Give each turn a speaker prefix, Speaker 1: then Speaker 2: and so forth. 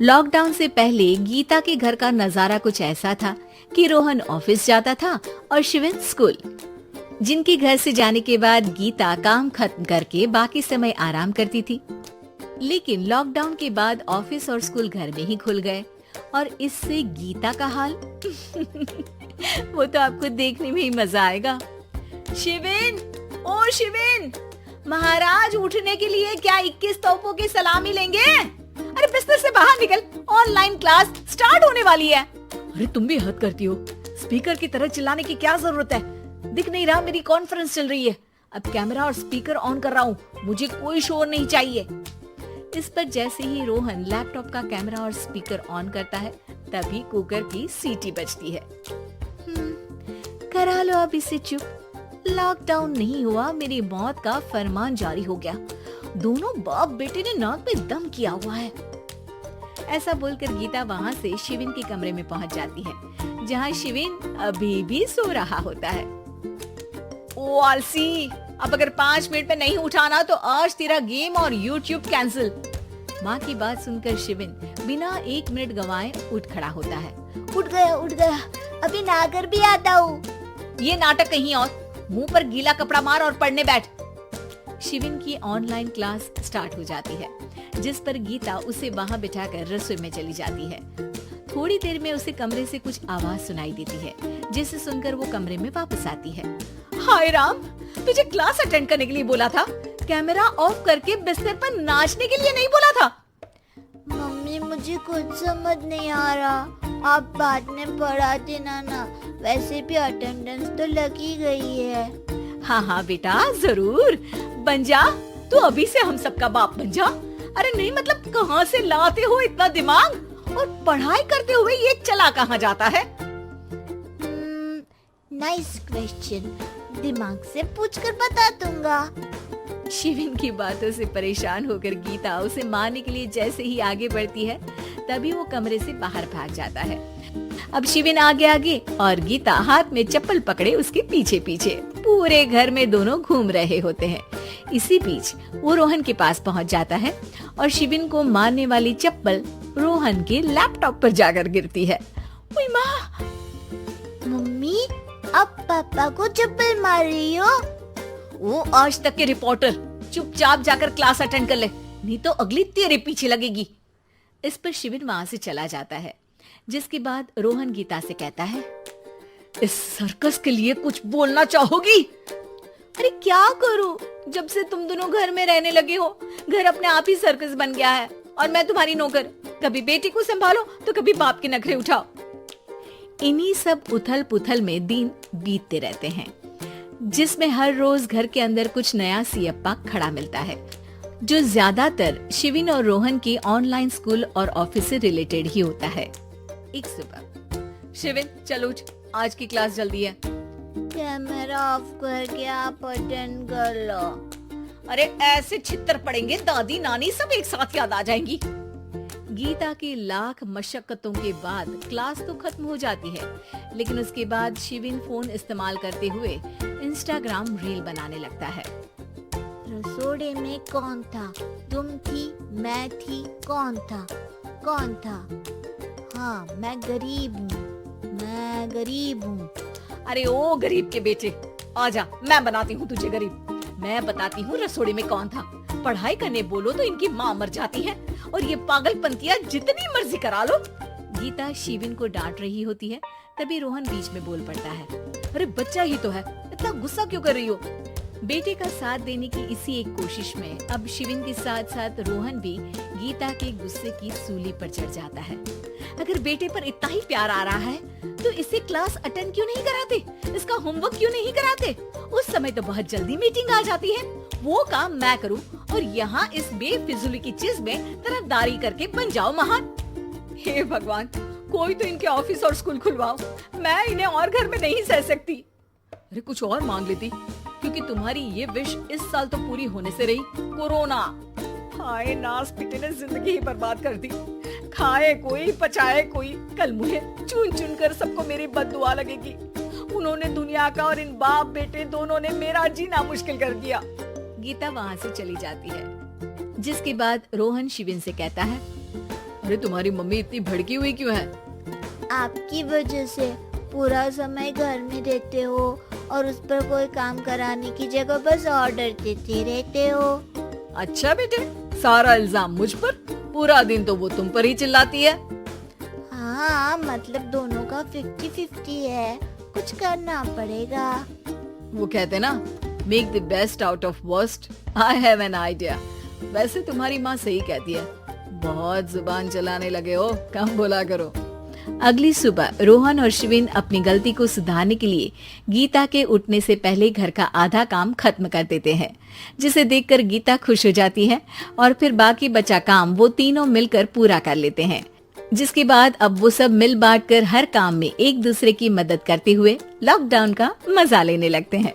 Speaker 1: Lockdown से पहले गीता के घर का नजारा कुछ ऐसा था कि रोहन ऑफिस जाता था और शिविन स्कूल। जिनके घर से जाने के बाद गीता काम खत्म करके बाकी समय आराम करती थी। लेकिन लॉकडाउन के बाद ऑफिस और स्कूल घर में ही खुल गए और इससे गीता का हाल वो तो आपको देखने में ही मजा आएगा। शिविन, ओ शिविन, महाराज उठने के लिए क्या 21 तोपों की सलामी लेंगे? अरे बिस्तर से बाहर निकल, ऑनलाइन क्लास स्टार्ट होने वाली है। अरे तुम भी हद करती हो, स्पीकर की तरह चिल्लाने की क्या जरूरत है? दिख नहीं रहा मेरी कॉन्फ्रेंस चल रही है। अब कैमरा और स्पीकर ऑन कर रहा हूँ, मुझे कोई शोर नहीं चाहिए। इस पर जैसे ही रोहन लैपटॉप का कैमरा और स्पीकर ऑन करता है तभी कुकर की सीटी बजती है। करा लो अब इसे चुप। लॉकडाउन नहीं हुआ, मेरी मौत का फरमान जारी हो गया। दोनों बाप बेटे ने नाक में दम किया हुआ है। ऐसा बोलकर गीता वहाँ से शिविन के कमरे में पहुँच जाती है, जहाँ शिविन अभी भी सो रहा होता है। ओ आलसी, अब अगर 5 मिनट में नहीं उठाना तो आज तेरा गेम और YouTube कैंसिल। माँ की बात सुनकर शिविन बिना 1 मिनट गंवाए उठ खड़ा होता है। उठ गया, अभी नहाकर भी आता हूँ। ये नाटक कहीं और, मुंह पर गीला कपड़ा मार और पढ़ने बैठ। शिविन की ऑनलाइन क्लास स्टार्ट हो जाती है, जिस पर गीता उसे वहाँ बिठाकर रसोई में चली जाती है। थोड़ी देर में उसे कमरे से कुछ आवाज सुनाई देती है, जिसे सुनकर वो कमरे में वापस आती है। हाय राम, तुझे क्लास अटेंड करने के लिए बोला था, कैमरा ऑफ करके बिस्तर पर नाचने के लिए नहीं बोला था।
Speaker 2: मम्मी मुझे कुछ समझ नहीं आ रहा, आप बाद में पढ़ा देना ना, वैसे भी अटेंडेंस तो लगी गई है।
Speaker 1: हाँ बेटा, जरूर बन जा, तू अभी से हम सबका बाप बन जा। अरे नहीं मतलब कहाँ से लाते हो इतना दिमाग, और पढ़ाई करते हुए ये चला कहाँ जाता है?
Speaker 2: नाइस क्वेश्चन, दिमाग से पूछकर बता दूंगा।
Speaker 1: शिविन की बातों से परेशान होकर गीता उसे मारने के लिए जैसे ही आगे बढ़ती है तभी वो कमरे से बाहर भाग जाता है। अब शिविन आगे और गीता हाथ में चप्पल पकड़े उसके पीछे पीछे पूरे घर में दोनों घूम रहे होते हैं। इसी बीच वो रोहन के पास पहुंच जाता है और शिविन को मारने वाली चप्पल रोहन के लैपटॉप पर जाकर गिरती है। ओए माँ!
Speaker 2: मम्मी, अब पापा को चप्पल मार रही हो?
Speaker 1: वो आज तक के रिपोर्टर, चुपचाप जाकर क्लास अटेंड कर ले, नहीं तो अगली तेरे पीछे लगेगी। इस पर शिविन वहाँ से चला जाता है, जिसके बाद रोहन गीता से कहता है, इस सर्कस के लिए कुछ बोलना चाहोगी? अरे क्या करूं, जब से तुम दोनों घर में रहने लगे हो, घर अपने आप ही सर्कस बन गया है और मैं तुम्हारी नौकर। कभी बेटी को संभालो तो कभी बाप के नखरे उठाओ। इन्हीं सब उथल पुथल में दिन बीतते रहते हैं, जिसमें हर रोज घर के अंदर कुछ नया सियप्पा खड़ा मिलता है, जो ज्यादातर शिविन और रोहन के ऑनलाइन स्कूल और ऑफिस से रिलेटेड ही होता है। एक सुबह, शिविन चलो उठ, आज की क्लास जल्दी है।
Speaker 2: कैमरा ऑफ करके आप अटेंड कर लो।
Speaker 1: अरे ऐसे छित्तर पड़ेंगे, दादी नानी सब एक साथ याद आ जाएंगी। गीता की लाख मशक्कतों के बाद क्लास तो खत्म हो जाती है, लेकिन उसके बाद शिविन फोन इस्तेमाल करते हुए इंस्टाग्राम रील बनाने लगता है।
Speaker 2: रसोड़े में कौन था? तुम थी, मैं थी, कौन था? हाँ, मैं गरीब हूँ।
Speaker 1: अरे ओ गरीब के बेटे, आजा, मैं बनाती हूँ तुझे गरीब। मैं बताती हूँ रसोड़े में कौन था। पढ़ाई करने बोलो तो इनकी माँ मर जाती है और ये पागलपंतियाँ जितनी मर्जी करा लो। गीता शिविन को डांट रही होती है, तभी रोहन बीच में बोल पड़ता है। अरे बच्चा ही तो है, इतना गुस्सा क्यों कर रही हो? बेटे का साथ देने की इसी एक कोशिश में अब शिविन के साथ साथ रोहन भी गीता के गुस्से की सूली पर चढ़ जाता है। अगर बेटे पर इतना ही प्यार आ रहा है तो इसे क्लास अटेंड क्यों नहीं कराते, इसका होमवर्क क्यों नहीं कराते? उस समय तो बहुत जल्दी मीटिंग आ जाती है, वो काम मैं करूं और यहाँ इस बेफिजूली की चीज में तरफदारी करके बन जाओ महान। हे भगवान, कोई तो इनके ऑफिस और स्कूल खुलवाओ, मैं इन्हें और घर में नहीं सह सकती। अरे कुछ और मांग लेती, क्योंकि तुम्हारी ये विश इस साल तो पूरी होने से रही, कोरोना। हाय नास पिटे ने जिंदगी ही बर्बाद कर दी। खाए कोई पचाए कोई, कल मुझे चुन चुन कर सबको मेरी बद्दुआ लगेगी। उन्होंने दुनिया का और इन बाप बेटे दोनों ने मेरा जीना मुश्किल कर दिया। गीता वहाँ से चली जाती है, जिसके बाद रोहन शिविन से कहता है, अरे तुम्हारी मम्मी इतनी भड़की हुई क्यों है?
Speaker 2: आपकी वजह से पूरा समय घर में रहते हो और उस पर कोई काम कराने की जगह बस ऑर्डर देते रहते हो।
Speaker 1: अच्छा बेटे, सारा इल्जाम मुझ पर? पूरा दिन तो वो तुम पर ही चिल्लाती है।
Speaker 2: हाँ, मतलब दोनों का 50-50 है, कुछ करना पड़ेगा।
Speaker 1: वो कहते ना, make the best out of worst. I have an idea. वैसे तुम्हारी माँ सही कहती है, बहुत जुबान चलाने लगे हो, कम बोला करो। अगली सुबह रोहन और शिविन अपनी गलती को सुधारने के लिए गीता के उठने से पहले घर का आधा काम खत्म कर देते हैं, जिसे देखकर गीता खुश हो जाती है और फिर बाकी बचा काम वो तीनों मिलकर पूरा कर लेते हैं। जिसके बाद अब वो सब मिल बांट कर हर काम में एक दूसरे की मदद करते हुए लॉकडाउन का मजा लेने लगते हैं।